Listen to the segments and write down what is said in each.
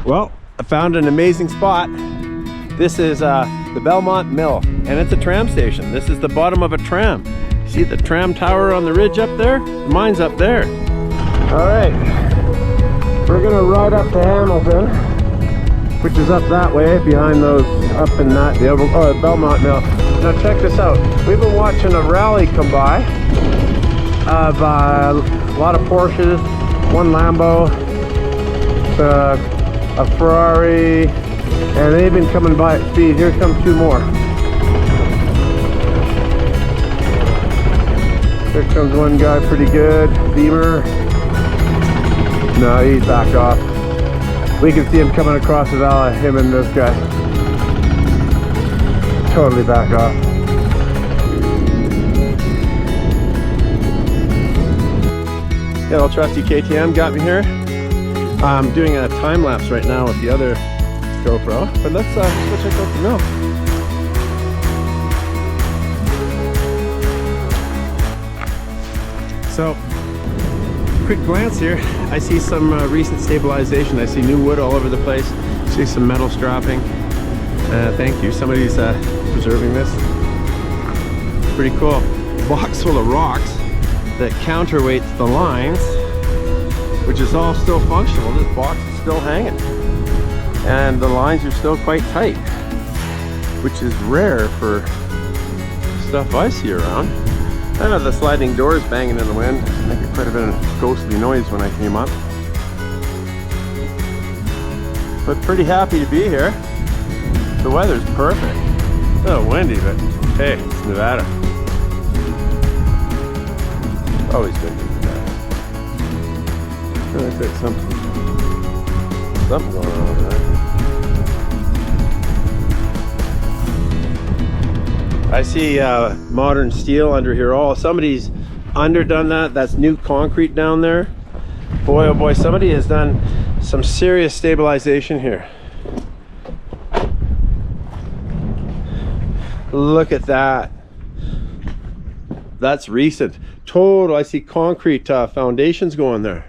Well, I found an amazing spot. This is the Belmont Mill, and it's a tram station. This is the bottom of a tram. See the tram tower on the ridge up there? Mine's up there. All right, we're gonna ride up to Hamilton, which is up that way, behind those, up in that, the Belmont Mill. Now check this out. We've been watching a rally come by of a lot of Porsches, one Lambo, a Ferrari, and they've been coming by at speed. Here come two more. Here comes one guy, pretty good, Beamer. No, he's backed off. We can see him coming across the valley, him and this guy. Totally backed off. Yeah, old trusty KTM got me here. I'm doing a time lapse right now with the other GoPro, but let's go check out the mill. So, quick glance here. I see some recent stabilization. I see new wood all over the place. I see some metal strapping. Thank you. Somebody's preserving this. Pretty cool. Box full of rocks that counterweights the lines, which is all still functional. This box is still hanging, and the lines are still quite tight, which is rare for stuff I see around. I know the sliding doors banging in the wind. I think it quite a bit of ghostly noise when I came up, but pretty happy to be here. The weather's perfect. It's a little windy, but hey, it's Nevada. Always good to be Nevada. Looks like something going on over there. I see modern steel under here. Oh, somebody's underdone that. That's new concrete down there. Boy, oh boy, somebody has done some serious stabilization here. Look at that. That's recent. Total, I see concrete foundations going there.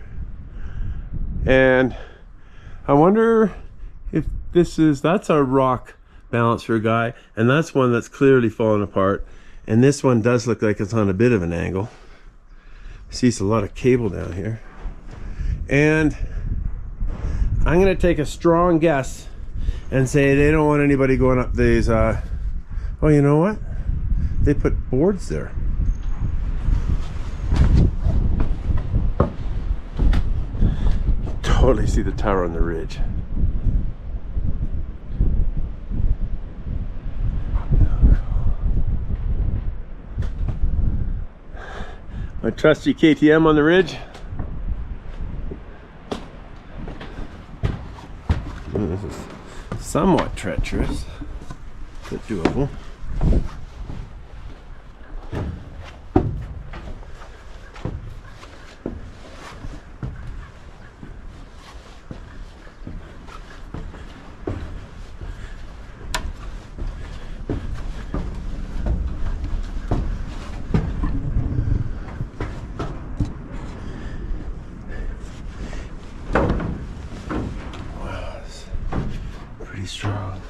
And I wonder if that's a rock balancer guy, and that's one that's clearly falling apart. And this one does look like it's on a bit of an angle. I see a lot of cable down here. And I'm gonna take a strong guess and say they don't want anybody going up these, oh, you know what? They put boards there. Totally see the tower on the ridge. My trusty KTM on the ridge. This is somewhat treacherous, but doable. Strong.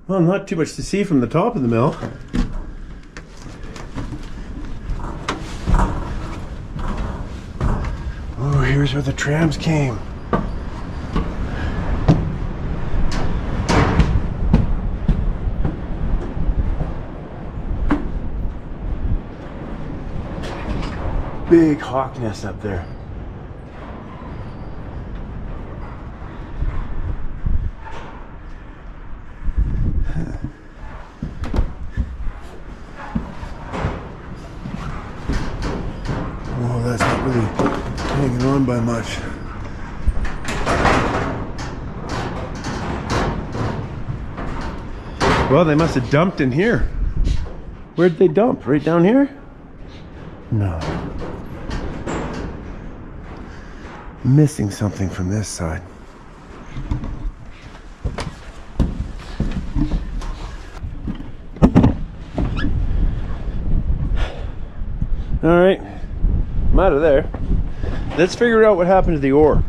Well, not too much to see from the top of the mill. Oh, here's where the trams came. Big hawk nest up there. Oh, that's not really hanging on by much. Well, they must have dumped in here. Where'd they dump? Right down here? No. Missing something from this side. All right, I'm out of there. Let's figure out what happened to the ore.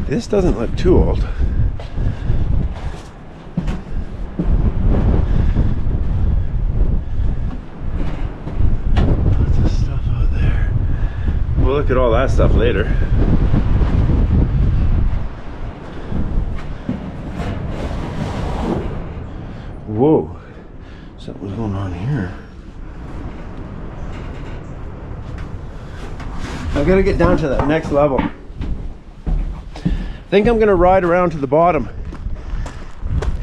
This doesn't look too old. Lots of stuff out there. We'll look at all that stuff later. Whoa, something's going on here. I gotta get down to that next level. I think I'm gonna ride around to the bottom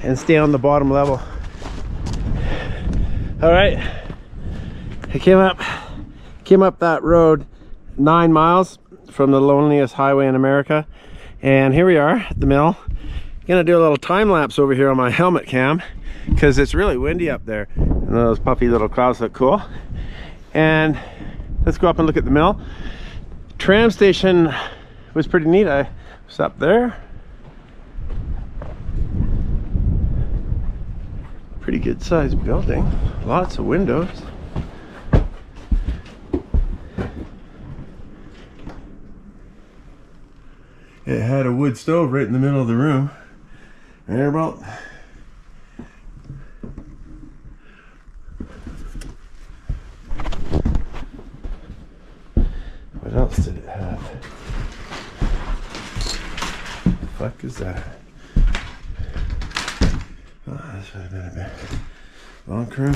and stay on the bottom level. All right, I came up that road 9 miles from the loneliest highway in America, and here we are at the mill. Gonna do a little time lapse over here on my helmet cam because it's really windy up there, and those puffy little clouds look cool. And let's go up and look at the mill. Tram station was pretty neat. I was up there. Pretty good sized building, lots of windows. It had a wood stove right in the middle of the room. Right about. What else did it have? What the fuck is that? Oh, this would have been a bit bunk room.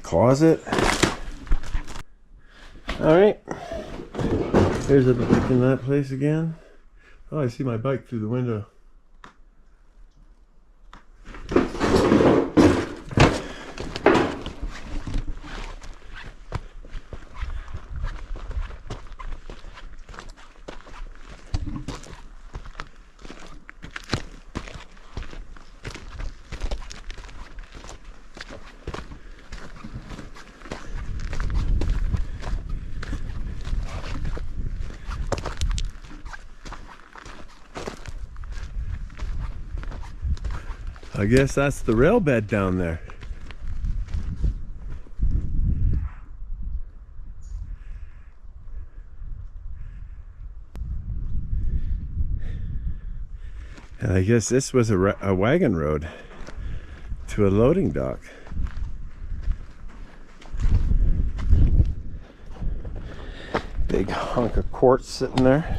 Closet. Alright. Here's a look in that place again. Oh, I see my bike through the window. I guess that's the rail bed down there. And I guess this was a wagon road to a loading dock. Big hunk of quartz sitting there.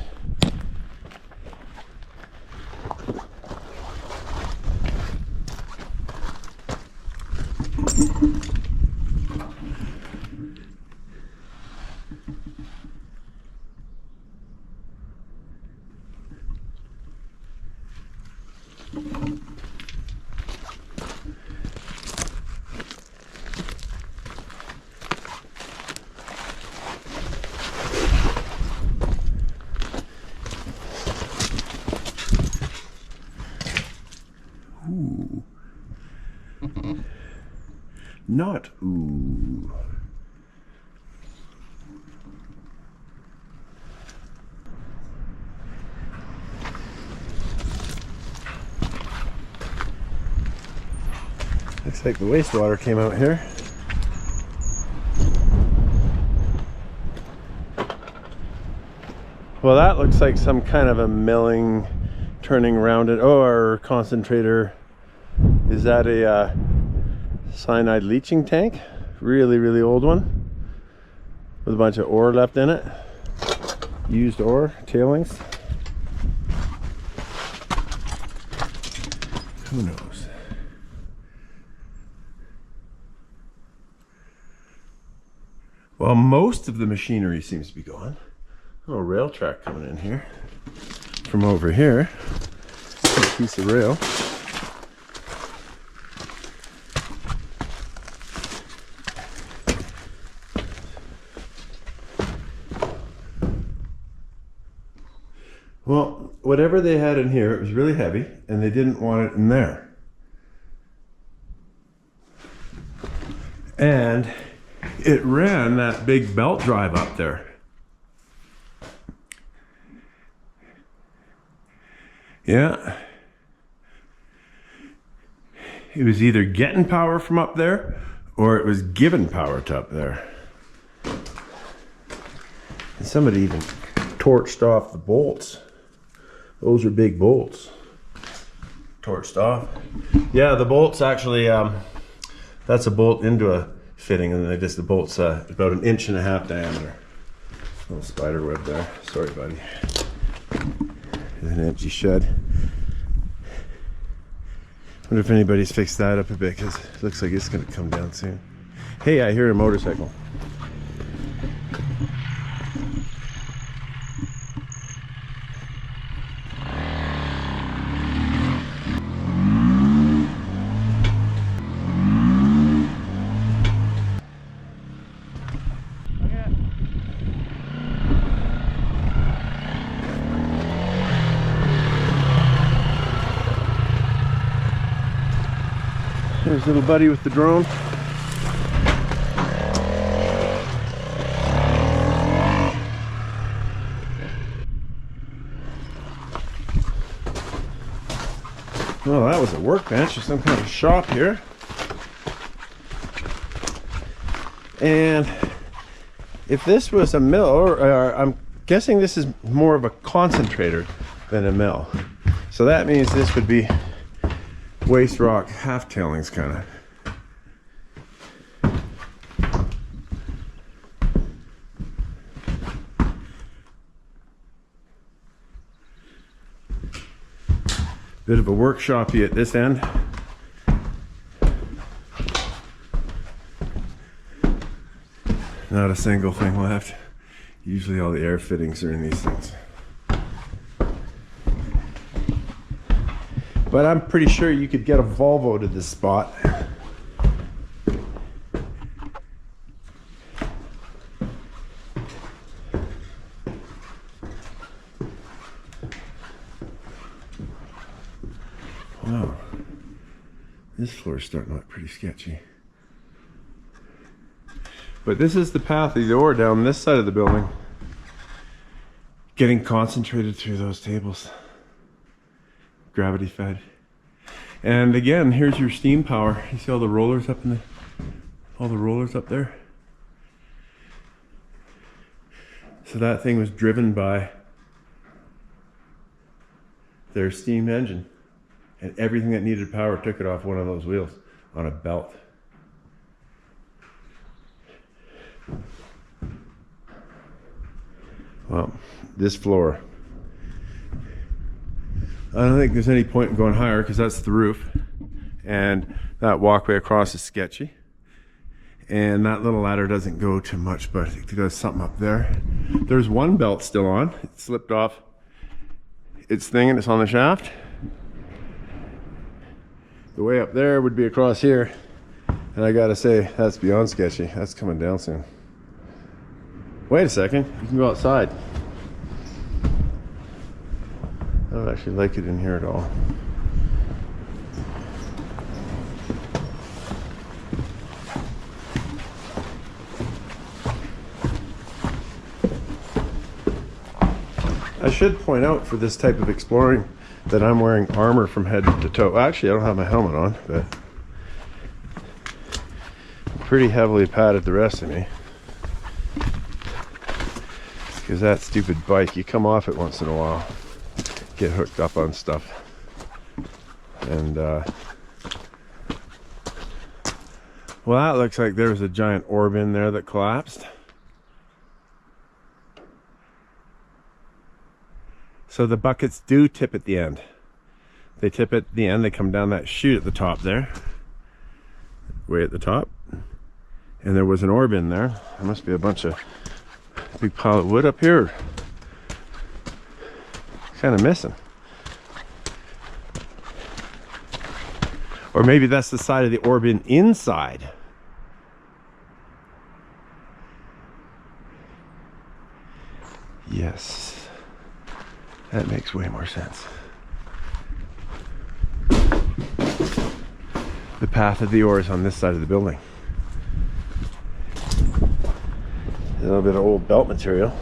Ooh. Not ooh. Looks like the wastewater came out here. Well, that looks like some kind of a milling, turning around it, or concentrator. Is that a cyanide leaching tank? Really, really old one with a bunch of ore left in it. Used ore, tailings. Who knows? Well, most of the machinery seems to be gone. Oh, rail track coming in here from over here. A piece of rail. Well, whatever they had in here, it was really heavy, and they didn't want it in there. And it ran that big belt drive up there. Yeah. It was either getting power from up there or it was giving power to up there. And somebody even torched off the bolts. Those are big bolts. Torched off. Yeah, the bolts actually, that's a bolt into a fitting, and the bolt's about 1.5 inches diameter. Little spider web there. Sorry, buddy. There's an empty shed. Wonder if anybody's fixed that up a bit, because it looks like it's going to come down soon. Hey, I hear a motorcycle. There's little buddy with the drone. Well, that was a workbench or some kind of shop here. And if this was a mill, or I'm guessing this is more of a concentrator than a mill. So that means this would be waste rock half tailings kind of. Bit of a workshop-y at this end. Not a single thing left. Usually all the air fittings are in these things. But I'm pretty sure you could get a Volvo to this spot. Wow. This floor is starting to look pretty sketchy. But this is the path of the ore down this side of the building. Getting concentrated through those tables. Gravity fed. And again, here's your steam power. You see all the rollers up all the rollers up there? So that thing was driven by their steam engine. And everything that needed power took it off one of those wheels on a belt. Well, this floor, I don't think there's any point in going higher because that's the roof, and that walkway across is sketchy, and that little ladder doesn't go to much, but I think there's something up there. There's one belt still on. It slipped off its thing and it's on the shaft. The way up there would be across here, and I gotta say that's beyond sketchy. That's coming down soon. Wait a second, you can go outside. I don't actually like it in here at all. I should point out for this type of exploring that I'm wearing armor from head to toe. Actually, I don't have my helmet on, but I'm pretty heavily padded, the rest of me. Because that stupid bike, you come off it once in a while, get hooked up on stuff, and well, that looks like there was a giant orb in there that collapsed. So the buckets do tip at the end. They tip at the end, they come down that chute at the top there, way at the top, and there was an orb in there. There must be a bunch of big pile of wood up here. Kind of missing. Or maybe that's the side of the orb inside. Yes, that makes way more sense. The path of the ore is on this side of the building. A little bit of old belt material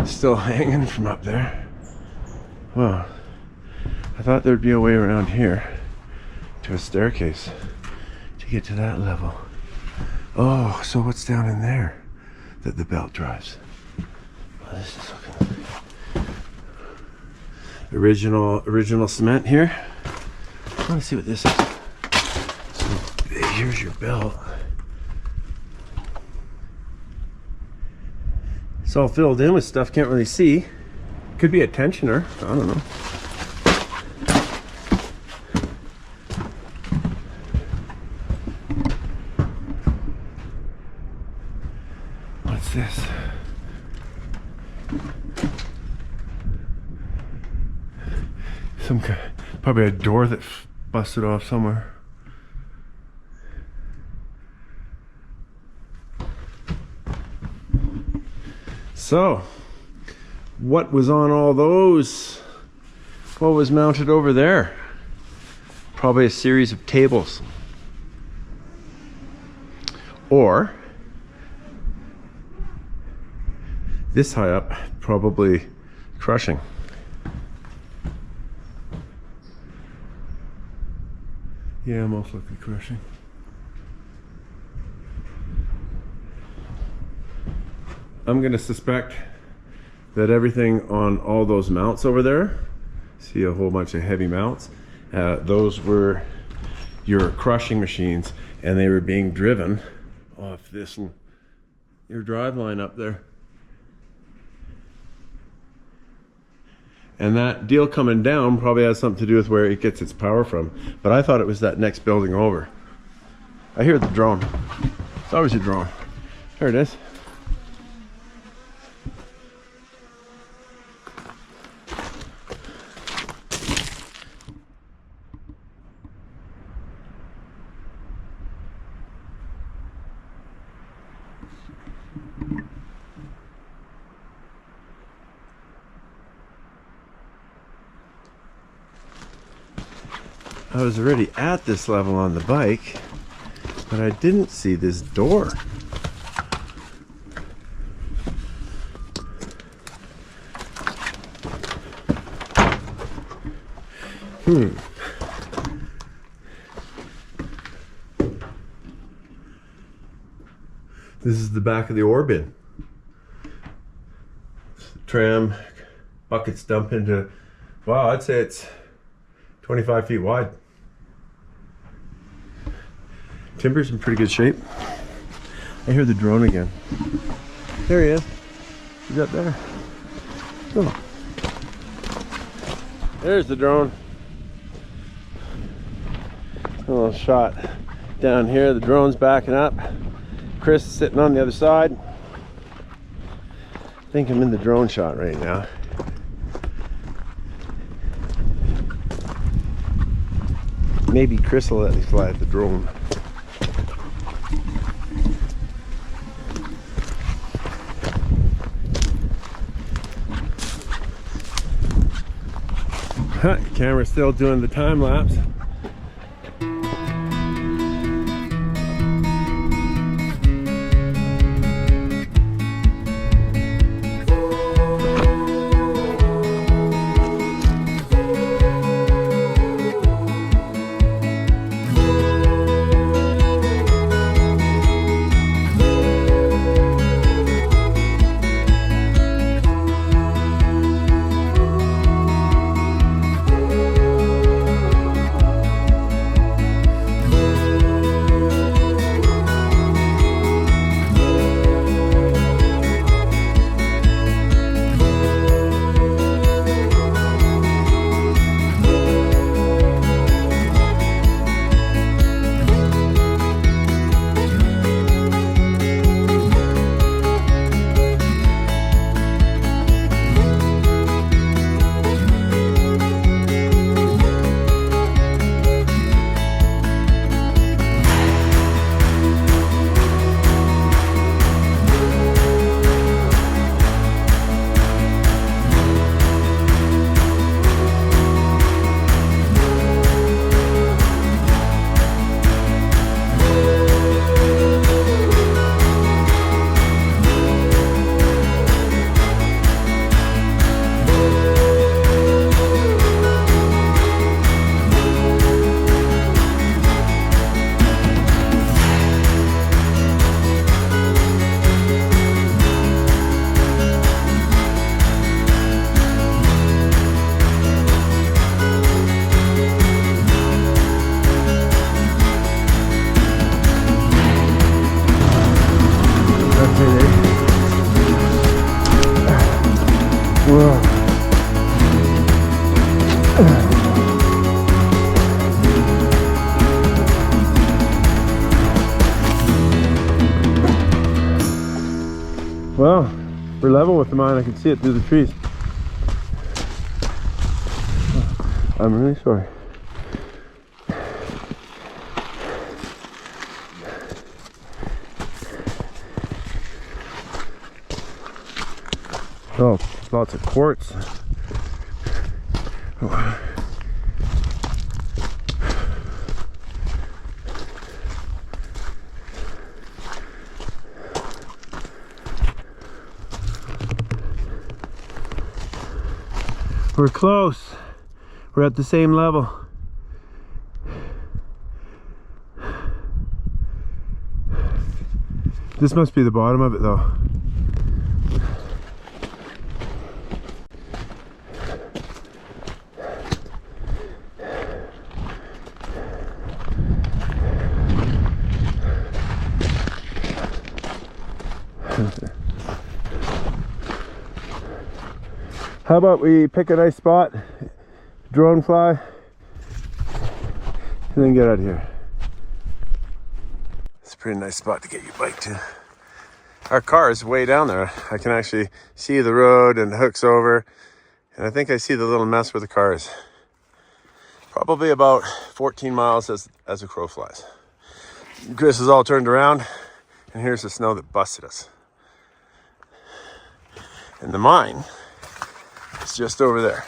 still hanging from up there. Well, I thought there'd be a way around here to a staircase to get to that level. Oh, so what's down in there that the belt drives? Oh, this is looking original cement here. I want to see what this is. So here's your belt. It's all filled in with stuff, can't really see. Could be a tensioner, I don't know. What's this? Some kind, probably a door that busted off somewhere. So, what was on all those? What was mounted over there? Probably a series of tables. Or, this high up, probably crushing. Yeah, most likely crushing. I'm gonna suspect that everything on all those mounts over there, see a whole bunch of heavy mounts, those were your crushing machines, and they were being driven off this, your drive line up there. And that deal coming down probably has something to do with where it gets its power from. But I thought it was that next building over. I hear the drone. It's always a drone. There it is. I was already at this level on the bike, but I didn't see this door. This is the back of the ore bin. Tram, buckets dump into, wow, I'd say it's 25 feet wide. Timber's in pretty good shape. I hear the drone again. There he is. He's up there. Oh. There's the drone. A little shot down here. The drone's backing up. Chris is sitting on the other side. I think I'm in the drone shot right now. Maybe Chris will let me fly at the drone. Camera's still doing the time lapse. Well, we're level with the mine. I can see it through the trees. I'm really sorry. Oh, lots of quartz. Oh. We're close. We're at the same level. This must be the bottom of it though. How about we pick a nice spot, drone fly, and then get out of here. It's a pretty nice spot to get your bike to. Our car is way down there. I can actually see the road and the hooks over, and I think I see the little mess where the car is. Probably about 14 miles as a crow flies. Chris is all turned around, and here's the snow that busted us. And the mine is just over there.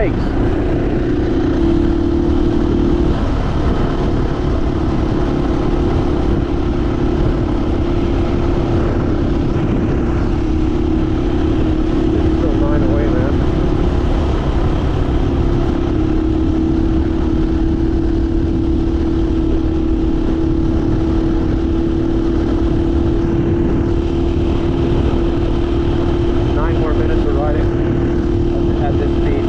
Yikes. At this speed.